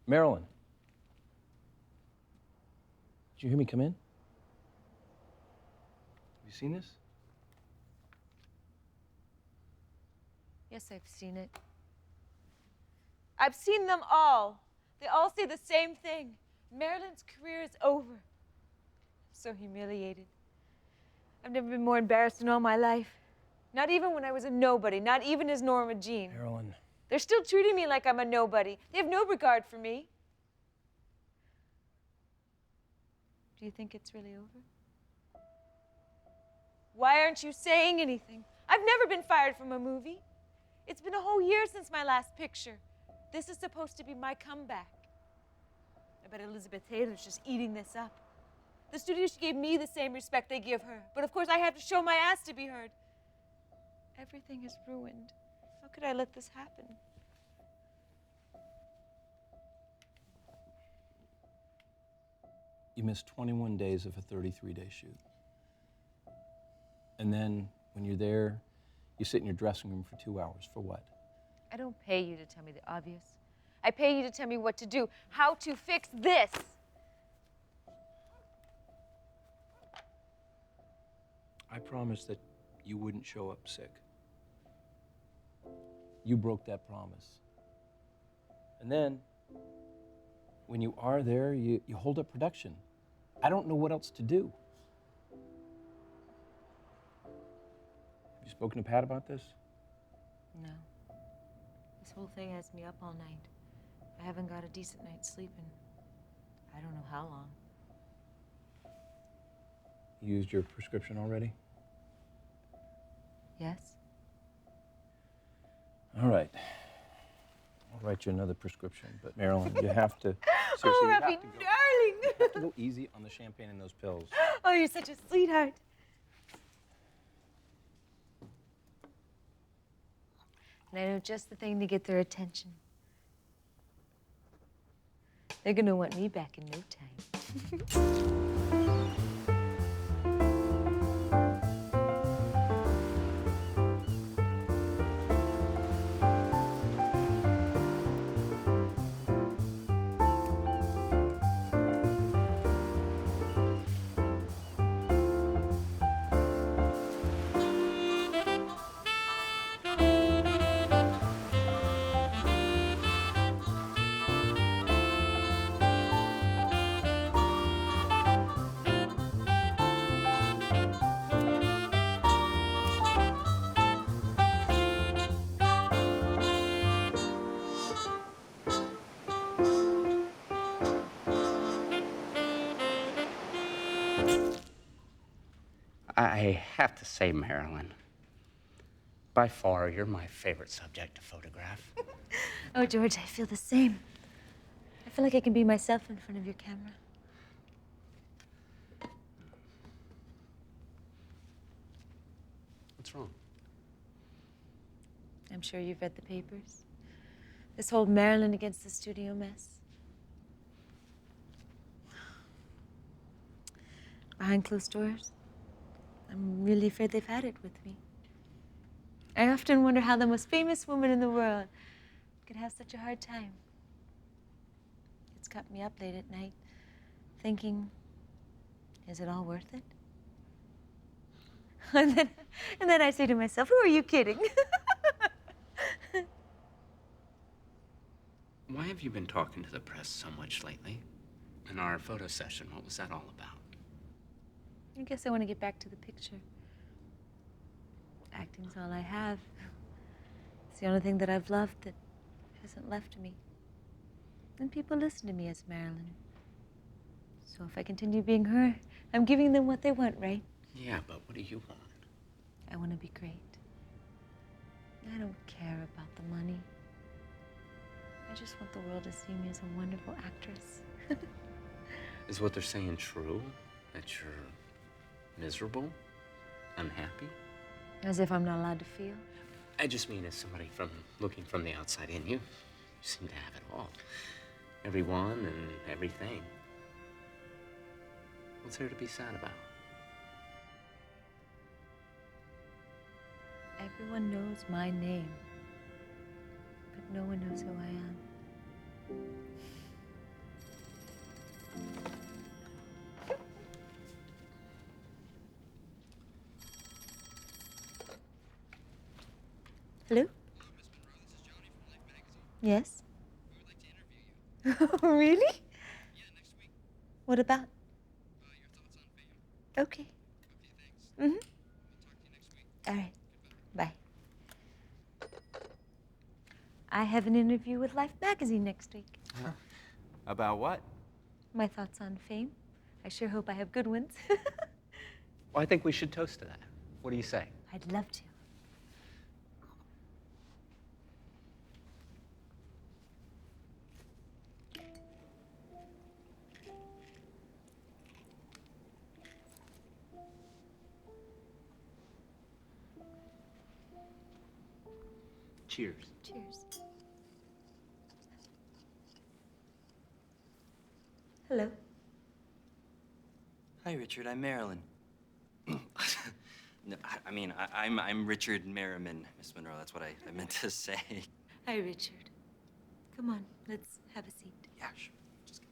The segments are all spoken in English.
Marilyn. Did you hear me come in? Have you seen this? Yes, I've seen it. I've seen them all. They all say the same thing. Marilyn's career is over. I'm so humiliated. I've never been more embarrassed in all my life. Not even when I was a nobody, not even as Norma Jean. Marilyn. They're still treating me like I'm a nobody. They have no regard for me. Do you think it's really over? Why aren't you saying anything? I've never been fired from a movie. It's been a whole year since my last picture. This is supposed to be my comeback. I bet Elizabeth Taylor's just eating this up. The studio, she gave me the same respect they give her. But of course, I have to show my ass to be heard. Everything is ruined. How could I let this happen? You missed 21 days of a 33-day shoot. And then, when you're there, you sit in your dressing room for 2 hours. For what? I don't pay you to tell me the obvious. I pay you to tell me what to do, how to fix this. I promised that you wouldn't show up sick. You broke that promise. And then, when you are there, you hold up production. I don't know what else to do. Have you spoken to Pat about this? No. This whole thing has me up all night. I haven't got a decent night's sleep in I don't know how long. You used your prescription already? Yes? All right. I'll write you another prescription, but Marilyn, you have to, seriously, Oh, you Happy have to go. darling! You have to go easy on the champagne and those pills. Oh, you're such a sweetheart. And I know just the thing to get their attention. They're gonna want me back in no time. I have to say, Marilyn, by far, you're my favorite subject to photograph. Oh, George, I feel the same. I feel like I can be myself in front of your camera. What's wrong? I'm sure you've read the papers. This whole Marilyn against the studio mess. Behind closed doors, I'm really afraid they've had it with me. I often wonder how the most famous woman in the world could have such a hard time. It's kept me up late at night, thinking, is it all worth it? And then I say to myself, who are you kidding? Why have you been talking to the press so much lately? In our photo session, what was that all about? I guess I want to get back to the picture. Acting's all I have. It's the only thing that I've loved that hasn't left me. And people listen to me as Marilyn. So if I continue being her, I'm giving them what they want, right? Yeah, but what do you want? I want to be great. I don't care about the money. I just want the world to see me as a wonderful actress. Is what they're saying true? That you're miserable? Unhappy? As if I'm not allowed to feel. I just mean as somebody from looking from the outside in, you seem to have it all. Everyone and everything. What's there to be sad about? Everyone knows my name, but no one knows who I am. Hello? Yes? Really? What about? Okay. Mm-hmm. All right. Bye. I have an interview with Life magazine next week. About what? My thoughts on fame. I sure hope I have good ones. Well, I think we should toast to that. What do you say? I'd love to. Cheers. Cheers. Hello. Hi, Richard. I'm Marilyn. No, I'm Richard Merriman, Miss Monroe. That's what I meant to say. Hi, Richard. Come on, let's have a seat. Yeah, sure. Just get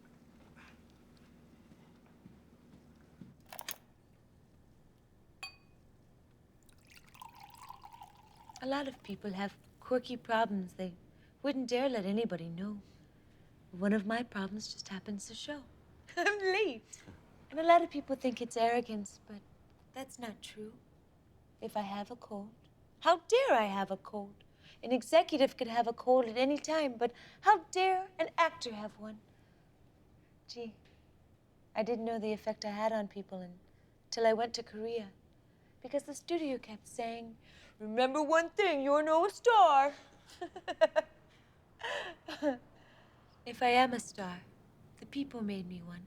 A lot of people have quirky problems they wouldn't dare let anybody know. One of my problems just happens to show. I'm late. And a lot of people think it's arrogance, but that's not true. If I have a cold, how dare I have a cold? An executive could have a cold at any time, but how dare an actor have one? Gee, I didn't know the effect I had on people until I went to Korea. Because the studio kept saying, remember one thing, you're no star. If I am a star, the people made me one.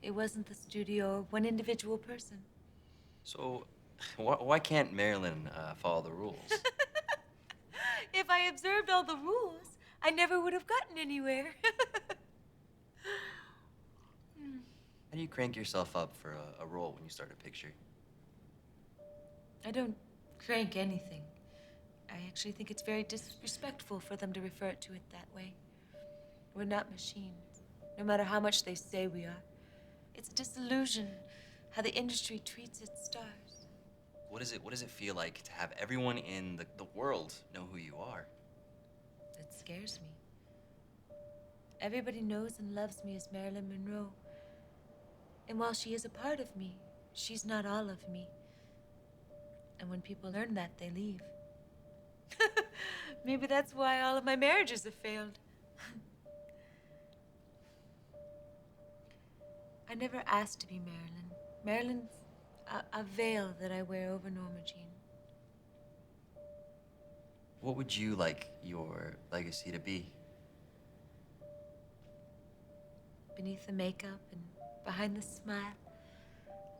It wasn't the studio or one individual person. So, why can't Marilyn follow the rules? If I observed all the rules, I never would have gotten anywhere. How do you crank yourself up for a role when you start a picture? I don't crank anything. I actually think it's very disrespectful for them to refer to it that way. We're not machines, no matter how much they say we are. It's a disillusion how the industry treats its stars. What does it feel like to have everyone in the world know who you are? It scares me. Everybody knows and loves me as Marilyn Monroe. And while she is a part of me, she's not all of me. And when people learn that, they leave. Maybe that's why all of my marriages have failed. I never asked to be Marilyn. Marilyn's a veil that I wear over Norma Jean. What would you like your legacy to be? Beneath the makeup and behind the smile,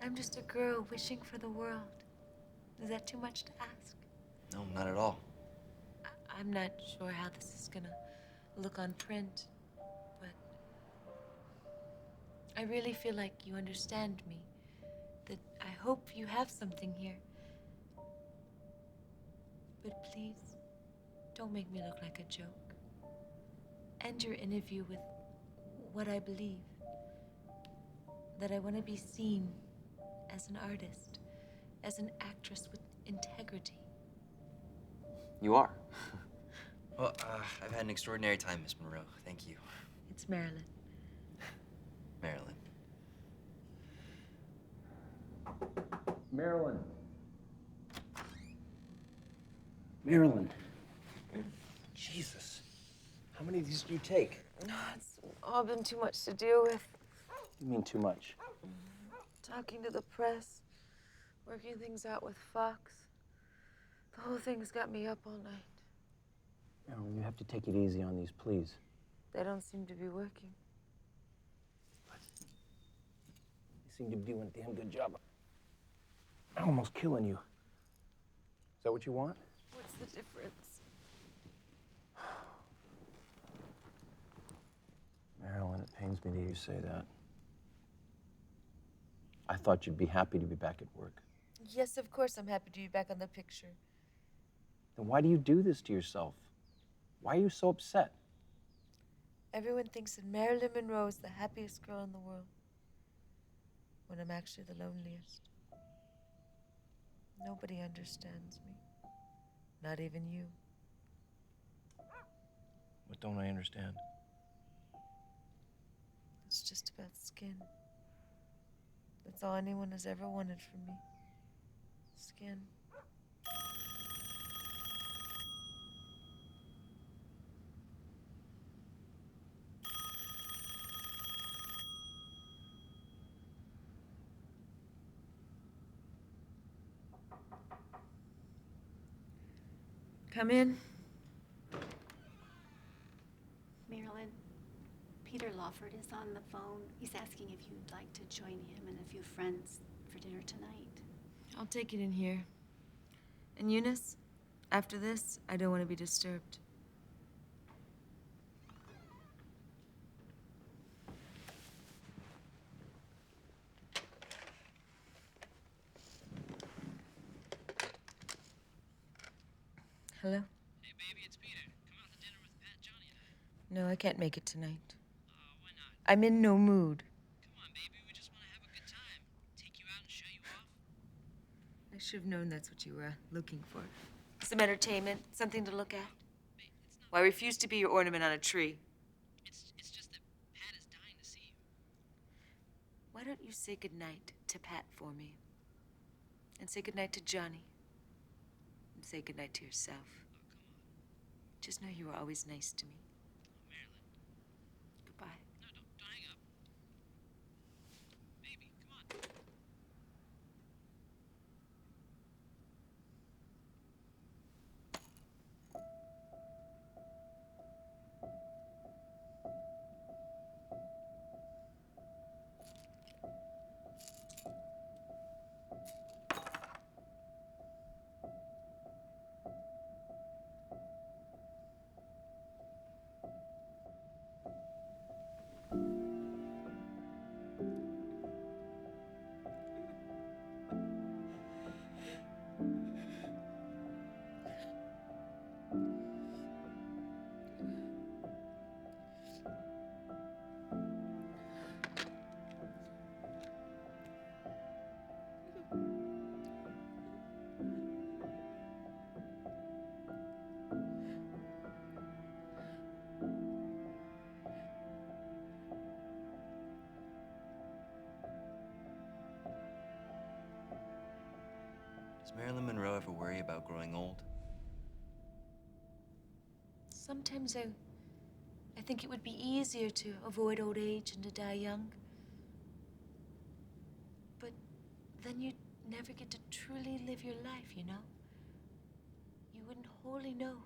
I'm just a girl wishing for the world. Is that too much to ask? No, not at all. I'm not sure how this is gonna look on print, but I really feel like you understand me. That I hope you have something here. But please, don't make me look like a joke. End your interview with what I believe. That I want to be seen as an artist, as an actress with integrity. You are. Well, I've had an extraordinary time, Miss Monroe. Thank you. It's Marilyn. Marilyn. Marilyn. Marilyn. Jesus. How many of these do you take? It's all been too much to deal with. You mean too much? Talking to the press, working things out with Fox. The whole thing's got me up all night. Marilyn, you have to take it easy on these, please. They don't seem to be working. You seem to be doing a damn good job. I'm almost killing you. Is that what you want? What's the difference? Marilyn, it pains me to hear you say that. I thought you'd be happy to be back at work. Yes, of course I'm happy to be back on the picture. Then why do you do this to yourself? Why are you so upset? Everyone thinks that Marilyn Monroe is the happiest girl in the world, when I'm actually the loneliest. Nobody understands me. Not even you. What don't I understand? It's just about skin. That's all anyone has ever wanted from me. Skin. Come in. Marilyn, Peter Lawford is on the phone. He's asking if you'd like to join him and a few friends for dinner tonight. I'll take it in here. And Eunice, after this, I don't want to be disturbed. Hello? Hey, baby, it's Peter. Come out to dinner with Pat, Johnny, and I. No, I can't make it tonight. Why not? I'm in no mood. Come on, baby. We just want to have a good time. Take you out and show you off. I should have known that's what you were looking for. Some entertainment, something to look at. Babe, it's not. Well, I refuse to be your ornament on a tree. It's just that Pat is dying to see you. Why don't you say goodnight to Pat for me? And say goodnight to Johnny. And say goodnight to yourself. Oh, come on. Just know you were always nice to me. Oh, Marilyn. Goodbye. No, don't hang up. Baby, come on. Does Marilyn Monroe ever worry about growing old? Sometimes I think it would be easier to avoid old age and to die young. But then you'd never get to truly live your life, you know? You wouldn't wholly know